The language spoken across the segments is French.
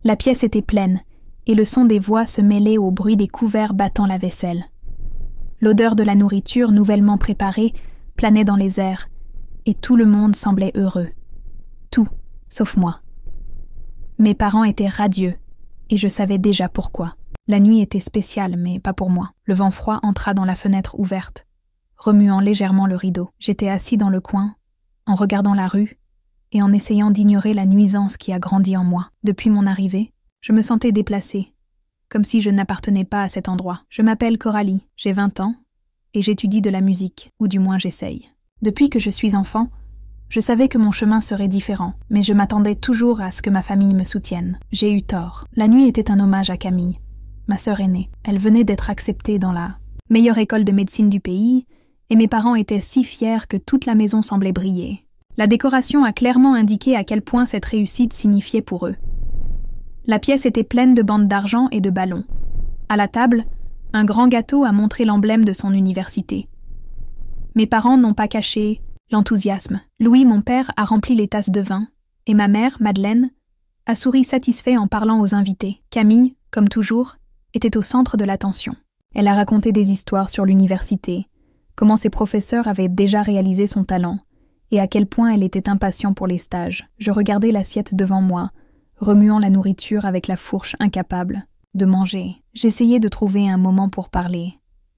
La pièce était pleine, et le son des voix se mêlait au bruit des couverts battant la vaisselle. L'odeur de la nourriture nouvellement préparée planait dans les airs, et tout le monde semblait heureux. Tout, sauf moi. Mes parents étaient radieux, et je savais déjà pourquoi. La nuit était spéciale, mais pas pour moi. Le vent froid entra dans la fenêtre ouverte, remuant légèrement le rideau. J'étais assis dans le coin, en regardant la rue, et en essayant d'ignorer la nuisance qui a grandi en moi. Depuis mon arrivée, je me sentais déplacée, comme si je n'appartenais pas à cet endroit. Je m'appelle Coralie, j'ai 20 ans, et j'étudie de la musique, ou du moins j'essaye. Depuis que je suis enfant, je savais que mon chemin serait différent, mais je m'attendais toujours à ce que ma famille me soutienne. J'ai eu tort. La nuit était un hommage à Camille, ma sœur aînée. Elle venait d'être acceptée dans la meilleure école de médecine du pays, et mes parents étaient si fiers que toute la maison semblait briller. La décoration a clairement indiqué à quel point cette réussite signifiait pour eux. La pièce était pleine de bandes d'argent et de ballons. À la table, un grand gâteau a montré l'emblème de son université. Mes parents n'ont pas caché l'enthousiasme. Louis, mon père, a rempli les tasses de vin, et ma mère, Madeleine, a souri satisfait en parlant aux invités. Camille, comme toujours, était au centre de l'attention. Elle a raconté des histoires sur l'université, comment ses professeurs avaient déjà réalisé son talent, et à quel point elle était impatiente pour les stages. Je regardais l'assiette devant moi, remuant la nourriture avec la fourche incapable de manger. J'essayais de trouver un moment pour parler,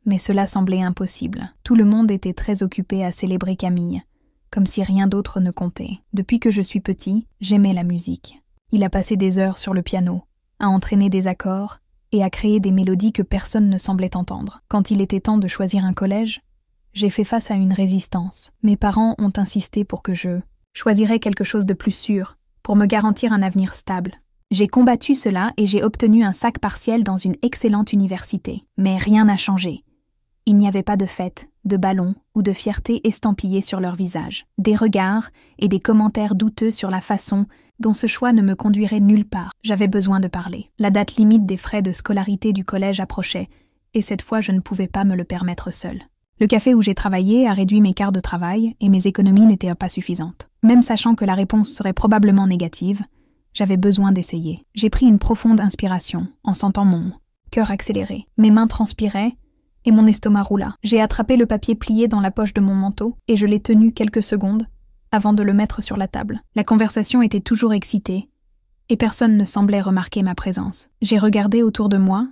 mais cela semblait impossible. Tout le monde était très occupé à célébrer Camille, comme si rien d'autre ne comptait. Depuis que je suis petit, j'aimais la musique. Il a passé des heures sur le piano, à entraîner des accords et à créer des mélodies que personne ne semblait entendre. Quand il était temps de choisir un collège, j'ai fait face à une résistance. Mes parents ont insisté pour que je choisirais quelque chose de plus sûr, pour me garantir un avenir stable. J'ai combattu cela et j'ai obtenu un sac partiel dans une excellente université. Mais rien n'a changé. Il n'y avait pas de fête, de ballons ou de fierté estampillés sur leur visage. Des regards et des commentaires douteux sur la façon dont ce choix ne me conduirait nulle part. J'avais besoin de parler. La date limite des frais de scolarité du collège approchait, et cette fois je ne pouvais pas me le permettre seule. Le café où j'ai travaillé a réduit mes quarts de travail et mes économies n'étaient pas suffisantes. Même sachant que la réponse serait probablement négative, j'avais besoin d'essayer. J'ai pris une profonde inspiration en sentant mon cœur accélérer. Mes mains transpiraient et mon estomac roula. J'ai attrapé le papier plié dans la poche de mon manteau et je l'ai tenu quelques secondes avant de le mettre sur la table. La conversation était toujours excitée et personne ne semblait remarquer ma présence. J'ai regardé autour de moi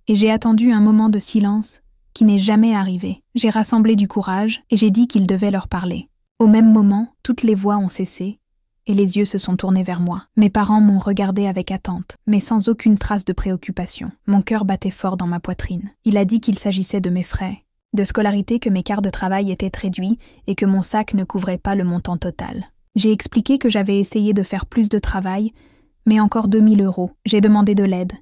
et j'ai attendu un moment de silence qui n'est jamais arrivé. J'ai rassemblé du courage et j'ai dit qu'il devait leur parler. Au même moment, toutes les voix ont cessé et les yeux se sont tournés vers moi. Mes parents m'ont regardé avec attente, mais sans aucune trace de préoccupation. Mon cœur battait fort dans ma poitrine. Il a dit qu'il s'agissait de mes frais, de scolarité, que mes quarts de travail étaient réduits et que mon sac ne couvrait pas le montant total. J'ai expliqué que j'avais essayé de faire plus de travail, mais encore 2000 €. J'ai demandé de l'aide,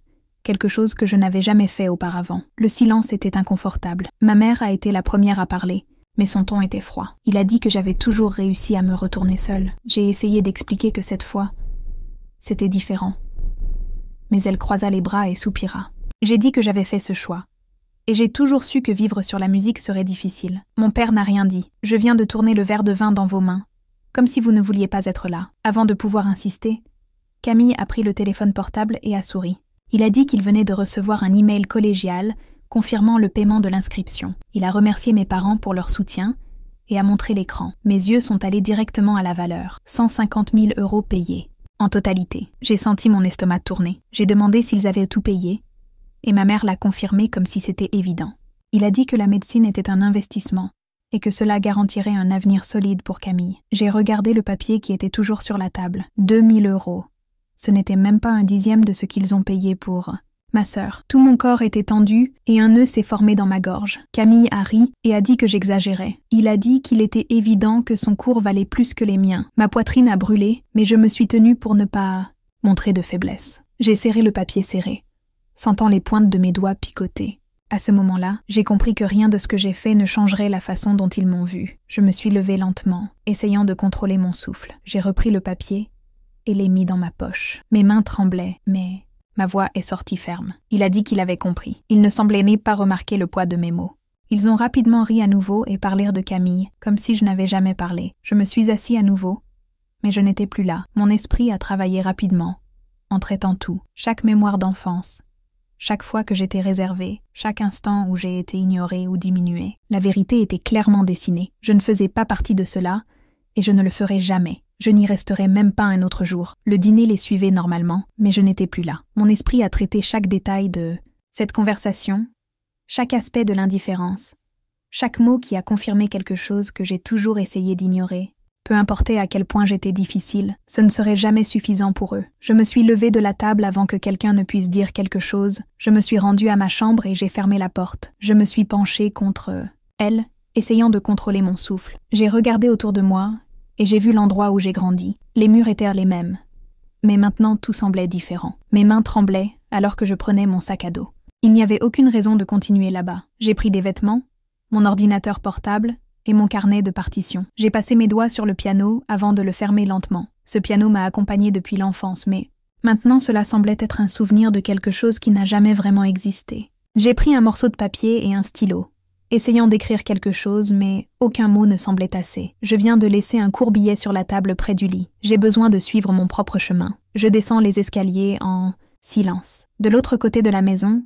quelque chose que je n'avais jamais fait auparavant. Le silence était inconfortable. Ma mère a été la première à parler, mais son ton était froid. Il a dit que j'avais toujours réussi à me retourner seule. J'ai essayé d'expliquer que cette fois, c'était différent. Mais elle croisa les bras et soupira. J'ai dit que j'avais fait ce choix. Et j'ai toujours su que vivre sur la musique serait difficile. Mon père n'a rien dit. Je viens de tourner le verre de vin dans vos mains, comme si vous ne vouliez pas être là. Avant de pouvoir insister, Camille a pris le téléphone portable et a souri. Il a dit qu'il venait de recevoir un email collégial confirmant le paiement de l'inscription. Il a remercié mes parents pour leur soutien et a montré l'écran. Mes yeux sont allés directement à la valeur. 150 000 € payés. En totalité. J'ai senti mon estomac tourner. J'ai demandé s'ils avaient tout payé et ma mère l'a confirmé comme si c'était évident. Il a dit que la médecine était un investissement et que cela garantirait un avenir solide pour Camille. J'ai regardé le papier qui était toujours sur la table. 2000 €. Ce n'était même pas un dixième de ce qu'ils ont payé pour ma sœur. Tout mon corps était tendu et un nœud s'est formé dans ma gorge. Camille a ri et a dit que j'exagérais. Il a dit qu'il était évident que son cours valait plus que les miens. Ma poitrine a brûlé, mais je me suis tenue pour ne pas montrer de faiblesse. J'ai serré le papier serré, sentant les pointes de mes doigts picoter. À ce moment-là, j'ai compris que rien de ce que j'ai fait ne changerait la façon dont ils m'ont vue. Je me suis levée lentement, essayant de contrôler mon souffle. J'ai repris le papier et l'ai mis dans ma poche. Mes mains tremblaient, mais ma voix est sortie ferme. Il a dit qu'il avait compris. Il ne semblait ni pas remarquer le poids de mes mots. Ils ont rapidement ri à nouveau et parlèrent de Camille, comme si je n'avais jamais parlé. Je me suis assis à nouveau, mais je n'étais plus là. Mon esprit a travaillé rapidement, entrait en tout, chaque mémoire d'enfance, chaque fois que j'étais réservée, chaque instant où j'ai été ignorée ou diminuée. La vérité était clairement dessinée. Je ne faisais pas partie de cela, et je ne le ferai jamais. Je n'y resterai même pas un autre jour. Le dîner les suivait normalement, mais je n'étais plus là. Mon esprit a traité chaque détail de cette conversation, chaque aspect de l'indifférence, chaque mot qui a confirmé quelque chose que j'ai toujours essayé d'ignorer. Peu importait à quel point j'étais difficile, ce ne serait jamais suffisant pour eux. Je me suis levée de la table avant que quelqu'un ne puisse dire quelque chose. Je me suis rendue à ma chambre et j'ai fermé la porte. Je me suis penchée contre elle, essayant de contrôler mon souffle. J'ai regardé autour de moi et j'ai vu l'endroit où j'ai grandi. Les murs étaient les mêmes. Mais maintenant, tout semblait différent. Mes mains tremblaient alors que je prenais mon sac à dos. Il n'y avait aucune raison de continuer là-bas. J'ai pris des vêtements, mon ordinateur portable et mon carnet de partitions. J'ai passé mes doigts sur le piano avant de le fermer lentement. Ce piano m'a accompagnée depuis l'enfance, mais maintenant cela semblait être un souvenir de quelque chose qui n'a jamais vraiment existé. J'ai pris un morceau de papier et un stylo, essayant d'écrire quelque chose, mais aucun mot ne semblait assez. Je viens de laisser un court billet sur la table près du lit. J'ai besoin de suivre mon propre chemin. Je descends les escaliers en silence. De l'autre côté de la maison,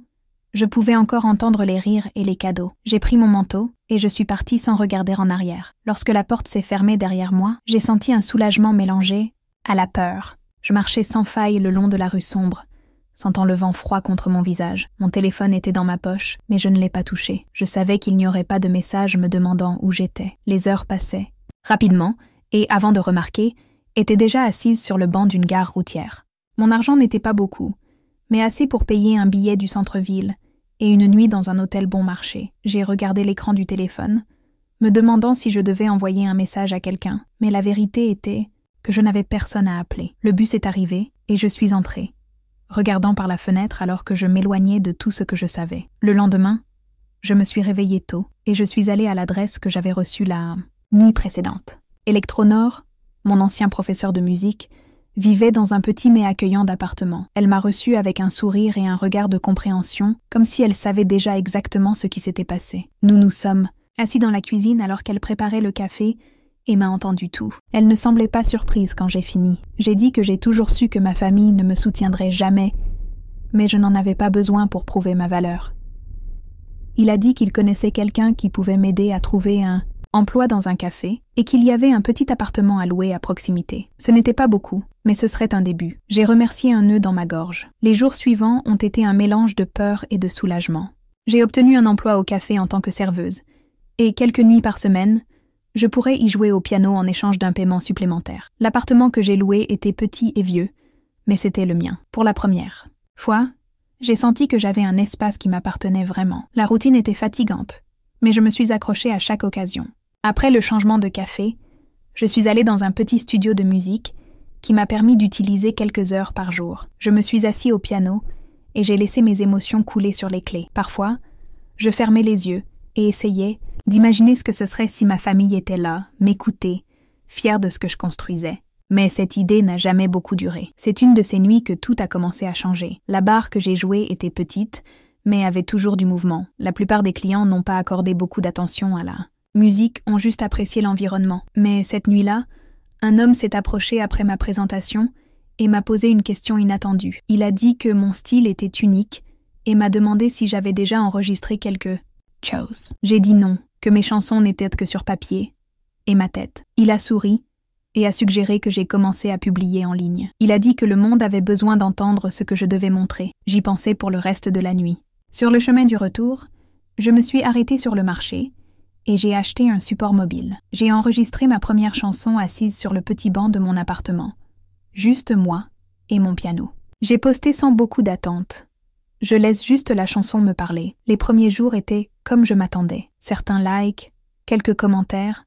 je pouvais encore entendre les rires et les cadeaux. J'ai pris mon manteau et je suis partie sans regarder en arrière. Lorsque la porte s'est fermée derrière moi, j'ai senti un soulagement mélangé à la peur. Je marchais sans faille le long de la rue sombre, sentant le vent froid contre mon visage. Mon téléphone était dans ma poche, mais je ne l'ai pas touché. Je savais qu'il n'y aurait pas de message me demandant où j'étais. Les heures passaient. Rapidement, et avant de remarquer, était déjà assise sur le banc d'une gare routière. Mon argent n'était pas beaucoup, mais assez pour payer un billet du centre-ville et une nuit dans un hôtel bon marché. J'ai regardé l'écran du téléphone, me demandant si je devais envoyer un message à quelqu'un, mais la vérité était que je n'avais personne à appeler. Le bus est arrivé et je suis entrée, regardant par la fenêtre alors que je m'éloignais de tout ce que je savais. Le lendemain, je me suis réveillée tôt et je suis allée à l'adresse que j'avais reçue la nuit précédente. Electronor, mon ancien professeur de musique, vivait dans un petit mais accueillant appartement. Elle m'a reçue avec un sourire et un regard de compréhension, comme si elle savait déjà exactement ce qui s'était passé. Nous nous sommes assis dans la cuisine alors qu'elle préparait le café et m'a entendu tout. Elle ne semblait pas surprise quand j'ai fini. J'ai dit que j'ai toujours su que ma famille ne me soutiendrait jamais, mais je n'en avais pas besoin pour prouver ma valeur. Il a dit qu'il connaissait quelqu'un qui pouvait m'aider à trouver un emploi dans un café et qu'il y avait un petit appartement à louer à proximité. Ce n'était pas beaucoup, mais ce serait un début. J'ai remercié un nœud dans ma gorge. Les jours suivants ont été un mélange de peur et de soulagement. J'ai obtenu un emploi au café en tant que serveuse, et quelques nuits par semaine, je pourrais y jouer au piano en échange d'un paiement supplémentaire. L'appartement que j'ai loué était petit et vieux, mais c'était le mien. Pour la première fois, j'ai senti que j'avais un espace qui m'appartenait vraiment. La routine était fatigante, mais je me suis accrochée à chaque occasion. Après le changement de café, je suis allée dans un petit studio de musique qui m'a permis d'utiliser quelques heures par jour. Je me suis assis au piano et j'ai laissé mes émotions couler sur les clés. Parfois, je fermais les yeux et essayais d'imaginer ce que ce serait si ma famille était là, m'écoutait, fière de ce que je construisais. Mais cette idée n'a jamais beaucoup duré. C'est une de ces nuits que tout a commencé à changer. La barre que j'ai jouée était petite, mais avait toujours du mouvement. La plupart des clients n'ont pas accordé beaucoup d'attention à la musique, ont juste apprécié l'environnement. Mais cette nuit-là, un homme s'est approché après ma présentation et m'a posé une question inattendue. Il a dit que mon style était unique et m'a demandé si j'avais déjà enregistré quelques choses. J'ai dit non, que mes chansons n'étaient que sur papier et ma tête. Il a souri et a suggéré que j'ai commencé à publier en ligne. Il a dit que le monde avait besoin d'entendre ce que je devais montrer. J'y pensais pour le reste de la nuit. Sur le chemin du retour, je me suis arrêtée sur le marché et j'ai acheté un support mobile. J'ai enregistré ma première chanson assise sur le petit banc de mon appartement. Juste moi et mon piano. J'ai posté sans beaucoup d'attente. Je laisse juste la chanson me parler. Les premiers jours étaient comme je m'attendais. Certains likes, quelques commentaires,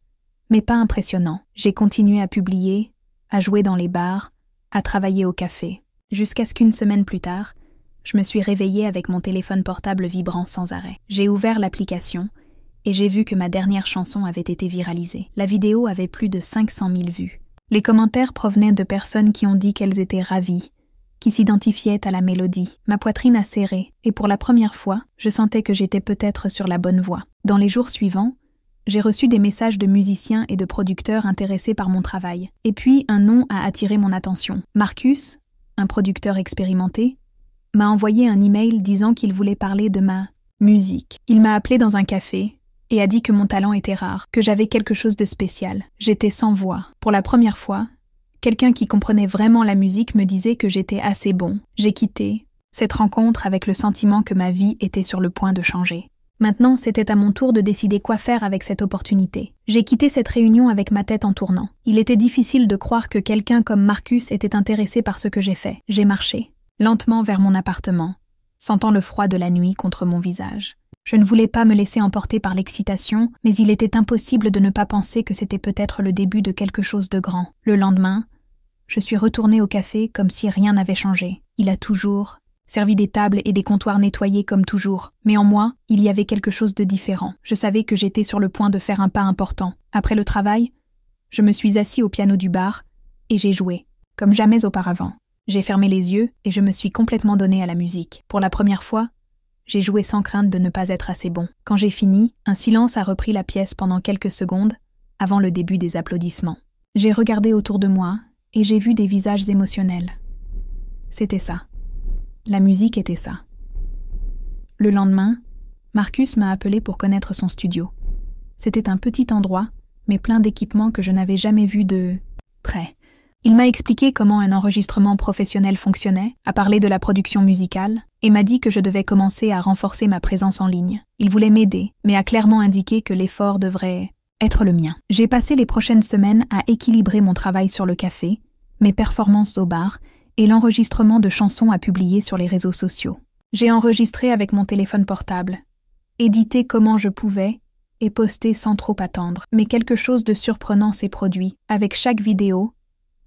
mais pas impressionnants. J'ai continué à publier, à jouer dans les bars, à travailler au café. Jusqu'à ce qu'une semaine plus tard, je me suis réveillée avec mon téléphone portable vibrant sans arrêt. J'ai ouvert l'application et j'ai vu que ma dernière chanson avait été viralisée. La vidéo avait plus de 500 000 vues. Les commentaires provenaient de personnes qui ont dit qu'elles étaient ravies, qui s'identifiaient à la mélodie. Ma poitrine a serré et pour la première fois, je sentais que j'étais peut-être sur la bonne voie. Dans les jours suivants, j'ai reçu des messages de musiciens et de producteurs intéressés par mon travail. Et puis, un nom a attiré mon attention. Marcus, un producteur expérimenté, m'a envoyé un email disant qu'il voulait parler de ma musique. Il m'a appelé dans un café et a dit que mon talent était rare, que j'avais quelque chose de spécial. J'étais sans voix. Pour la première fois, quelqu'un qui comprenait vraiment la musique me disait que j'étais assez bon. J'ai quitté cette rencontre avec le sentiment que ma vie était sur le point de changer. Maintenant, c'était à mon tour de décider quoi faire avec cette opportunité. J'ai quitté cette réunion avec ma tête en tournant. Il était difficile de croire que quelqu'un comme Marcus était intéressé par ce que j'ai fait. J'ai marché, lentement vers mon appartement, sentant le froid de la nuit contre mon visage. Je ne voulais pas me laisser emporter par l'excitation, mais il était impossible de ne pas penser que c'était peut-être le début de quelque chose de grand. Le lendemain, je suis retournée au café comme si rien n'avait changé. Il a toujours servi des tables et des comptoirs nettoyés comme toujours. Mais en moi, il y avait quelque chose de différent. Je savais que j'étais sur le point de faire un pas important. Après le travail, je me suis assis au piano du bar et j'ai joué, comme jamais auparavant. J'ai fermé les yeux et je me suis complètement donnée à la musique. Pour la première fois, j'ai joué sans crainte de ne pas être assez bon. Quand j'ai fini, un silence a repris la pièce pendant quelques secondes avant le début des applaudissements. J'ai regardé autour de moi et j'ai vu des visages émotionnels. C'était ça. La musique était ça. Le lendemain, Marcus m'a appelé pour connaître son studio. C'était un petit endroit, mais plein d'équipements que je n'avais jamais vus de près. Il m'a expliqué comment un enregistrement professionnel fonctionnait, a parlé de la production musicale, et m'a dit que je devais commencer à renforcer ma présence en ligne. Il voulait m'aider, mais a clairement indiqué que l'effort devrait être le mien. J'ai passé les prochaines semaines à équilibrer mon travail sur le café, mes performances au bar, et l'enregistrement de chansons à publier sur les réseaux sociaux. J'ai enregistré avec mon téléphone portable, édité comment je pouvais, et posté sans trop attendre. Mais quelque chose de surprenant s'est produit. Avec chaque vidéo,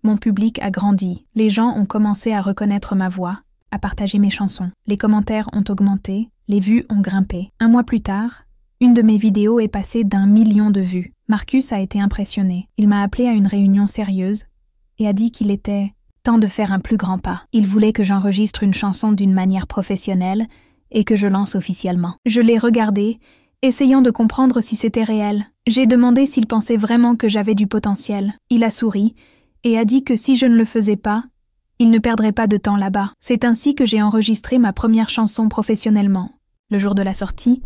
mon public a grandi. Les gens ont commencé à reconnaître ma voix, à partager mes chansons. Les commentaires ont augmenté, les vues ont grimpé. Un mois plus tard, une de mes vidéos est passée d'1 million de vues. Marcus a été impressionné. Il m'a appelé à une réunion sérieuse et a dit qu'il était temps de faire un plus grand pas. Il voulait que j'enregistre une chanson d'une manière professionnelle et que je lance officiellement. Je l'ai regardé, essayant de comprendre si c'était réel. J'ai demandé s'il pensait vraiment que j'avais du potentiel. Il a souri et a dit que si je ne le faisais pas, il ne perdrait pas de temps là-bas. C'est ainsi que j'ai enregistré ma première chanson professionnellement. Le jour de la sortie,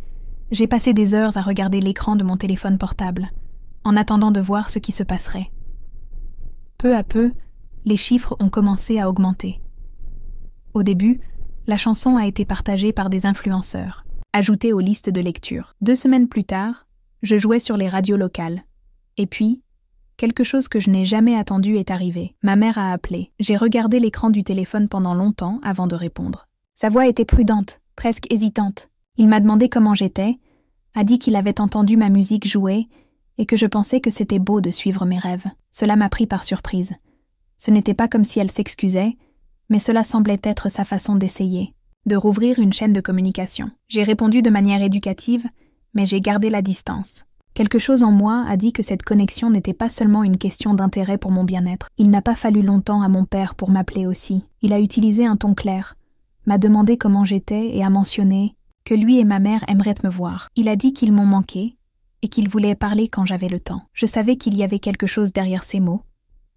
j'ai passé des heures à regarder l'écran de mon téléphone portable, en attendant de voir ce qui se passerait. Peu à peu, les chiffres ont commencé à augmenter. Au début, la chanson a été partagée par des influenceurs, ajoutée aux listes de lecture. 2 semaines plus tard, je jouais sur les radios locales. Et puis, quelque chose que je n'ai jamais attendu est arrivé. Ma mère a appelé. J'ai regardé l'écran du téléphone pendant longtemps avant de répondre. Sa voix était prudente, presque hésitante. Il m'a demandé comment j'étais, a dit qu'il avait entendu ma musique jouer et que je pensais que c'était beau de suivre mes rêves. Cela m'a pris par surprise. Ce n'était pas comme si elle s'excusait, mais cela semblait être sa façon d'essayer, de rouvrir une chaîne de communication. J'ai répondu de manière éducative, mais j'ai gardé la distance. Quelque chose en moi a dit que cette connexion n'était pas seulement une question d'intérêt pour mon bien-être. Il n'a pas fallu longtemps à mon père pour m'appeler aussi. Il a utilisé un ton clair, m'a demandé comment j'étais et a mentionné que lui et ma mère aimeraient me voir. Il a dit qu'ils m'ont manqué et qu'il voulait parler quand j'avais le temps. Je savais qu'il y avait quelque chose derrière ces mots,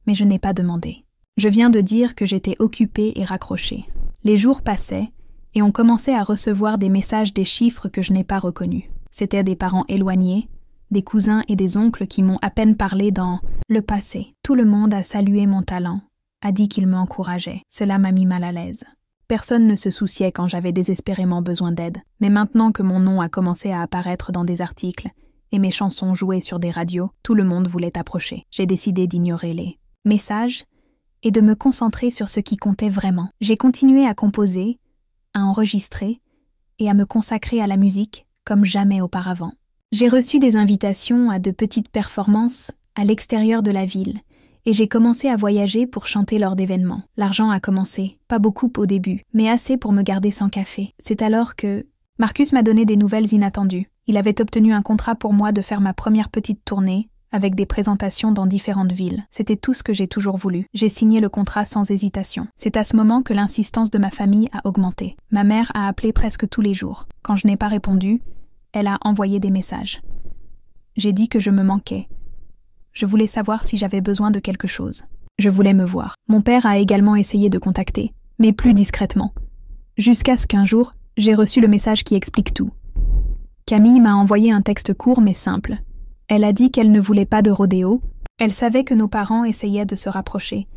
mais je n'ai pas demandé. Je viens de dire que j'étais occupée et raccrochée. Les jours passaient et on commençait à recevoir des messages des chiffres que je n'ai pas reconnus. C'étaient des parents éloignés, des cousins et des oncles qui m'ont à peine parlé dans le passé. Tout le monde a salué mon talent, a dit qu'il m'encourageait. Cela m'a mis mal à l'aise. Personne ne se souciait quand j'avais désespérément besoin d'aide. Mais maintenant que mon nom a commencé à apparaître dans des articles et mes chansons jouées sur des radios, tout le monde voulait approcher. J'ai décidé d'ignorer les messages et de me concentrer sur ce qui comptait vraiment. J'ai continué à composer, à enregistrer et à me consacrer à la musique comme jamais auparavant. J'ai reçu des invitations à de petites performances à l'extérieur de la ville et j'ai commencé à voyager pour chanter lors d'événements. L'argent a commencé, pas beaucoup au début, mais assez pour me garder sans café. C'est alors que Marcus m'a donné des nouvelles inattendues. Il avait obtenu un contrat pour moi de faire ma première petite tournée avec des présentations dans différentes villes. C'était tout ce que j'ai toujours voulu. J'ai signé le contrat sans hésitation. C'est à ce moment que l'insistance de ma famille a augmenté. Ma mère a appelé presque tous les jours. Quand je n'ai pas répondu, elle a envoyé des messages. J'ai dit que je me manquais. Je voulais savoir si j'avais besoin de quelque chose. Je voulais me voir. Mon père a également essayé de contacter, mais plus discrètement. Jusqu'à ce qu'un jour, j'ai reçu le message qui explique tout. Camille m'a envoyé un texte court mais simple. Elle a dit qu'elle ne voulait pas de rodéo. Elle savait que nos parents essayaient de se rapprocher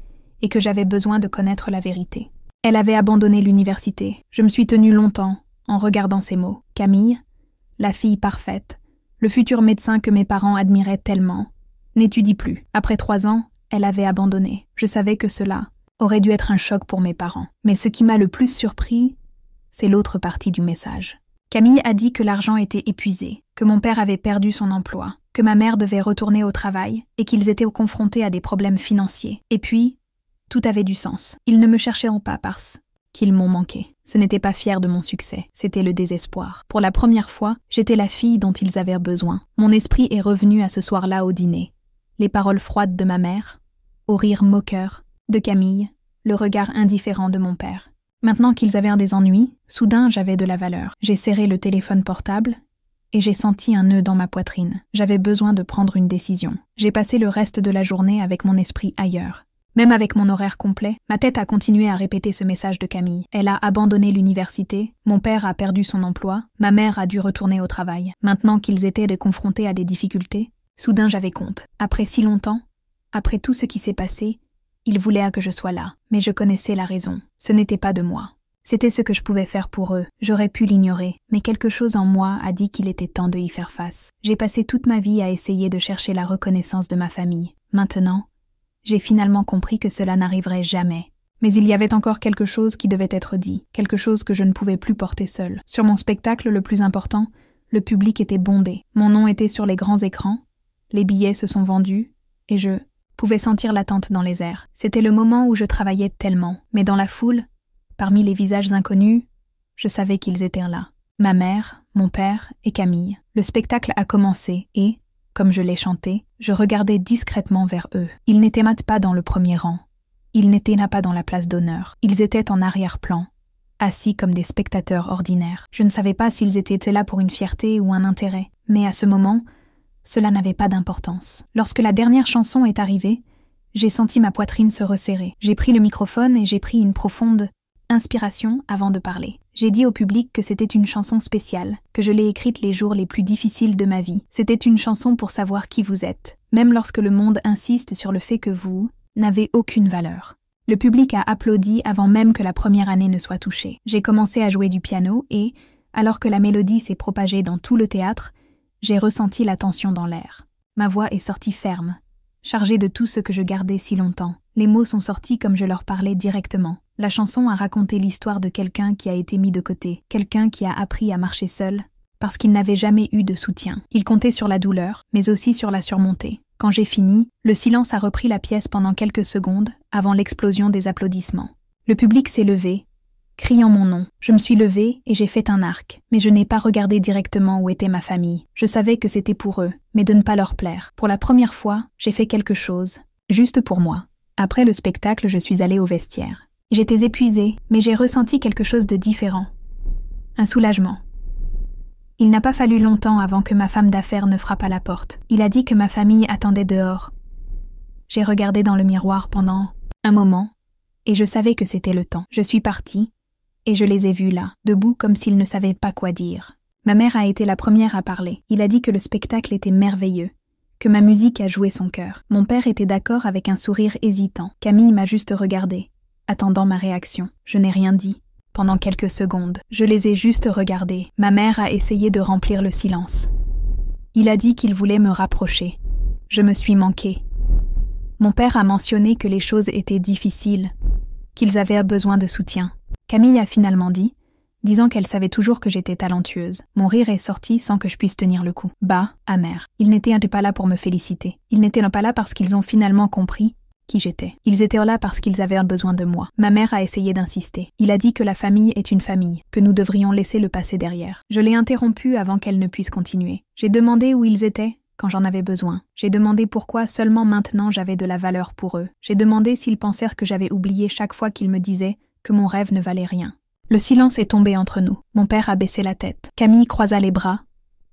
et que j'avais besoin de connaître la vérité. Elle avait abandonné l'université. Je me suis tenue longtemps en regardant ces mots. Camille, la fille parfaite, le futur médecin que mes parents admiraient tellement, n'étudie plus. Après 3 ans, elle avait abandonné. Je savais que cela aurait dû être un choc pour mes parents. Mais ce qui m'a le plus surpris, c'est l'autre partie du message. Camille a dit que l'argent était épuisé, que mon père avait perdu son emploi, que ma mère devait retourner au travail et qu'ils étaient confrontés à des problèmes financiers. Et puis, tout avait du sens. Ils ne me chercheront pas parce qu'ils m'ont manqué. Ce n'était pas fier de mon succès, c'était le désespoir. Pour la première fois, j'étais la fille dont ils avaient besoin. Mon esprit est revenu à ce soir-là au dîner. Les paroles froides de ma mère, au rire moqueur de Camille, le regard indifférent de mon père. Maintenant qu'ils avaient des ennuis, soudain j'avais de la valeur. J'ai serré le téléphone portable et j'ai senti un nœud dans ma poitrine. J'avais besoin de prendre une décision. J'ai passé le reste de la journée avec mon esprit ailleurs. Même avec mon horaire complet, ma tête a continué à répéter ce message de Camille. Elle a abandonné l'université, mon père a perdu son emploi, ma mère a dû retourner au travail. Maintenant qu'ils étaient confrontés à des difficultés, soudain j'avais compte. Après si longtemps, après tout ce qui s'est passé, ils voulaient que je sois là. Mais je connaissais la raison. Ce n'était pas de moi. C'était ce que je pouvais faire pour eux. J'aurais pu l'ignorer, mais quelque chose en moi a dit qu'il était temps de y faire face. J'ai passé toute ma vie à essayer de chercher la reconnaissance de ma famille. Maintenant, j'ai finalement compris que cela n'arriverait jamais. Mais il y avait encore quelque chose qui devait être dit, quelque chose que je ne pouvais plus porter seule. Sur mon spectacle le plus important, le public était bondé. Mon nom était sur les grands écrans, les billets se sont vendus, et je pouvais sentir l'attente dans les airs. C'était le moment où je travaillais tellement, mais dans la foule, parmi les visages inconnus, je savais qu'ils étaient là. Ma mère, mon père et Camille. Le spectacle a commencé et, comme je l'ai chanté, je regardais discrètement vers eux. Ils n'étaient pas dans le premier rang. Ils n'étaient pas dans la place d'honneur. Ils étaient en arrière-plan, assis comme des spectateurs ordinaires. Je ne savais pas s'ils étaient là pour une fierté ou un intérêt, mais à ce moment, cela n'avait pas d'importance. Lorsque la dernière chanson est arrivée, j'ai senti ma poitrine se resserrer. J'ai pris le microphone et j'ai pris une profonde inspiration avant de parler. J'ai dit au public que c'était une chanson spéciale, que je l'ai écrite les jours les plus difficiles de ma vie. C'était une chanson pour savoir qui vous êtes, même lorsque le monde insiste sur le fait que vous n'avez aucune valeur. Le public a applaudi avant même que la première année ne soit touchée. J'ai commencé à jouer du piano et, alors que la mélodie s'est propagée dans tout le théâtre, j'ai ressenti la tension dans l'air. Ma voix est sortie ferme, chargée de tout ce que je gardais si longtemps. Les mots sont sortis comme je leur parlais directement. La chanson a raconté l'histoire de quelqu'un qui a été mis de côté, quelqu'un qui a appris à marcher seul, parce qu'il n'avait jamais eu de soutien. Il comptait sur la douleur, mais aussi sur la surmonter. Quand j'ai fini, le silence a repris la pièce pendant quelques secondes, avant l'explosion des applaudissements. Le public s'est levé, criant mon nom. Je me suis levée et j'ai fait un arc, mais je n'ai pas regardé directement où était ma famille. Je savais que c'était pour eux, mais de ne pas leur plaire. Pour la première fois, j'ai fait quelque chose, juste pour moi. Après le spectacle, je suis allée au vestiaire. J'étais épuisée, mais j'ai ressenti quelque chose de différent. Un soulagement. Il n'a pas fallu longtemps avant que ma femme d'affaires ne frappe à la porte. Il a dit que ma famille attendait dehors. J'ai regardé dans le miroir pendant un moment, et je savais que c'était le temps. Je suis partie, et je les ai vus là, debout comme s'ils ne savaient pas quoi dire. Ma mère a été la première à parler. Il a dit que le spectacle était merveilleux, que ma musique a joué son cœur. Mon père était d'accord avec un sourire hésitant. Camille m'a juste regardée, attendant ma réaction. Je n'ai rien dit. Pendant quelques secondes, je les ai juste regardés. Ma mère a essayé de remplir le silence. Il a dit qu'il voulait me rapprocher. Je me suis manquée. Mon père a mentionné que les choses étaient difficiles, qu'ils avaient besoin de soutien. Camille a finalement dit, disant qu'elle savait toujours que j'étais talentueuse. Mon rire est sorti sans que je puisse tenir le coup. Bas, amer. Ils n'étaient pas là pour me féliciter. Ils n'étaient pas là parce qu'ils ont finalement compris qui j'étais. Ils étaient là parce qu'ils avaient besoin de moi. Ma mère a essayé d'insister. Il a dit que la famille est une famille, que nous devrions laisser le passé derrière. Je l'ai interrompu avant qu'elle ne puisse continuer. J'ai demandé où ils étaient quand j'en avais besoin. J'ai demandé pourquoi seulement maintenant j'avais de la valeur pour eux. J'ai demandé s'ils pensèrent que j'avais oublié chaque fois qu'ils me disaient que mon rêve ne valait rien. Le silence est tombé entre nous. Mon père a baissé la tête. Camille croisa les bras,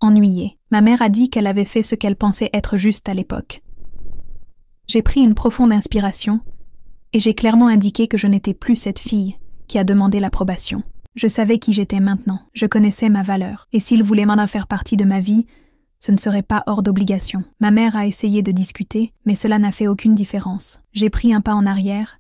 ennuyée. Ma mère a dit qu'elle avait fait ce qu'elle pensait être juste à l'époque. J'ai pris une profonde inspiration, et j'ai clairement indiqué que je n'étais plus cette fille qui a demandé l'approbation. Je savais qui j'étais maintenant, je connaissais ma valeur, et s'il voulait m'en faire partie de ma vie, ce ne serait pas hors d'obligation. Ma mère a essayé de discuter, mais cela n'a fait aucune différence. J'ai pris un pas en arrière,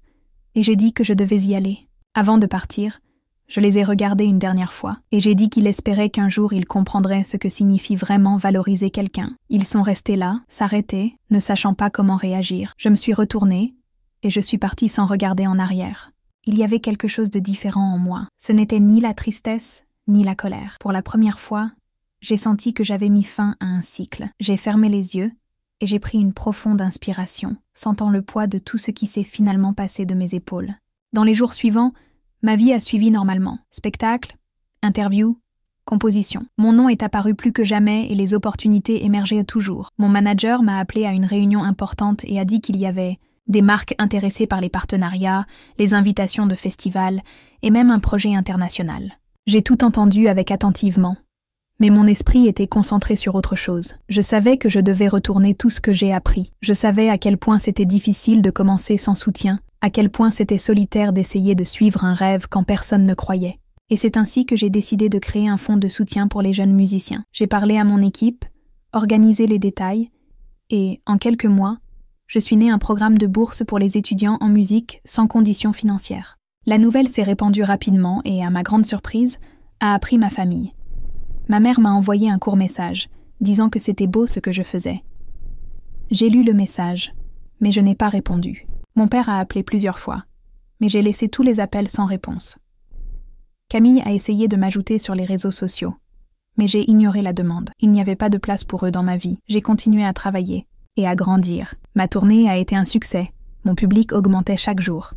et j'ai dit que je devais y aller. Avant de partir, je les ai regardés une dernière fois, et j'ai dit qu'il espérait qu'un jour ils comprendraient ce que signifie vraiment valoriser quelqu'un. Ils sont restés là, s'arrêter, ne sachant pas comment réagir. Je me suis retournée, et je suis partie sans regarder en arrière. Il y avait quelque chose de différent en moi. Ce n'était ni la tristesse, ni la colère. Pour la première fois, j'ai senti que j'avais mis fin à un cycle. J'ai fermé les yeux, et j'ai pris une profonde inspiration, sentant le poids de tout ce qui s'est finalement passé de mes épaules. Dans les jours suivants, ma vie a suivi normalement. Spectacle, interview, composition. Mon nom est apparu plus que jamais et les opportunités émergeaient toujours. Mon manager m'a appelé à une réunion importante et a dit qu'il y avait des marques intéressées par les partenariats, les invitations de festivals et même un projet international. J'ai tout entendu avec attentivement. Mais mon esprit était concentré sur autre chose. Je savais que je devais retourner tout ce que j'ai appris. Je savais à quel point c'était difficile de commencer sans soutien, à quel point c'était solitaire d'essayer de suivre un rêve quand personne ne croyait. Et c'est ainsi que j'ai décidé de créer un fonds de soutien pour les jeunes musiciens. J'ai parlé à mon équipe, organisé les détails, et, en quelques mois, je suis né un programme de bourse pour les étudiants en musique sans conditions financières. La nouvelle s'est répandue rapidement et, à ma grande surprise, a appris ma famille. Ma mère m'a envoyé un court message, disant que c'était beau ce que je faisais. J'ai lu le message, mais je n'ai pas répondu. Mon père a appelé plusieurs fois, mais j'ai laissé tous les appels sans réponse. Camille a essayé de m'ajouter sur les réseaux sociaux, mais j'ai ignoré la demande. Il n'y avait pas de place pour eux dans ma vie. J'ai continué à travailler et à grandir. Ma tournée a été un succès. Mon public augmentait chaque jour.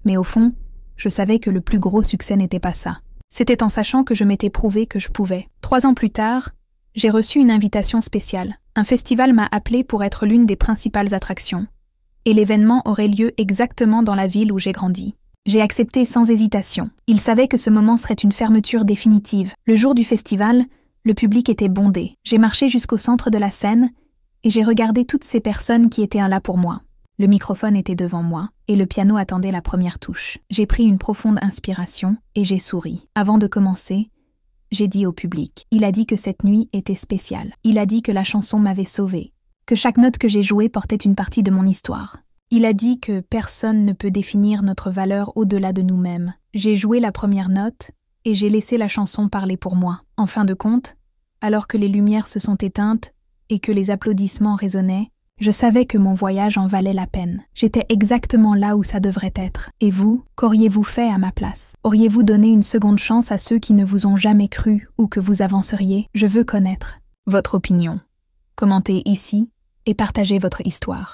Mais au fond, je savais que le plus gros succès n'était pas ça. C'était en sachant que je m'étais prouvé que je pouvais. 3 ans plus tard, j'ai reçu une invitation spéciale. Un festival m'a appelé pour être l'une des principales attractions. Et l'événement aurait lieu exactement dans la ville où j'ai grandi. J'ai accepté sans hésitation. Il savait que ce moment serait une fermeture définitive. Le jour du festival, le public était bondé. J'ai marché jusqu'au centre de la scène et j'ai regardé toutes ces personnes qui étaient là pour moi. Le microphone était devant moi et le piano attendait la première touche. J'ai pris une profonde inspiration et j'ai souri. Avant de commencer, j'ai dit au public. Il a dit que cette nuit était spéciale. Il a dit que la chanson m'avait sauvée, que chaque note que j'ai jouée portait une partie de mon histoire. Il a dit que personne ne peut définir notre valeur au-delà de nous-mêmes. J'ai joué la première note et j'ai laissé la chanson parler pour moi. En fin de compte, alors que les lumières se sont éteintes et que les applaudissements résonnaient, je savais que mon voyage en valait la peine. J'étais exactement là où ça devrait être. Et vous, qu'auriez-vous fait à ma place? Auriez-vous donné une seconde chance à ceux qui ne vous ont jamais cru ou que vous avanceriez? Je veux connaître votre opinion. Commentez ici et partagez votre histoire.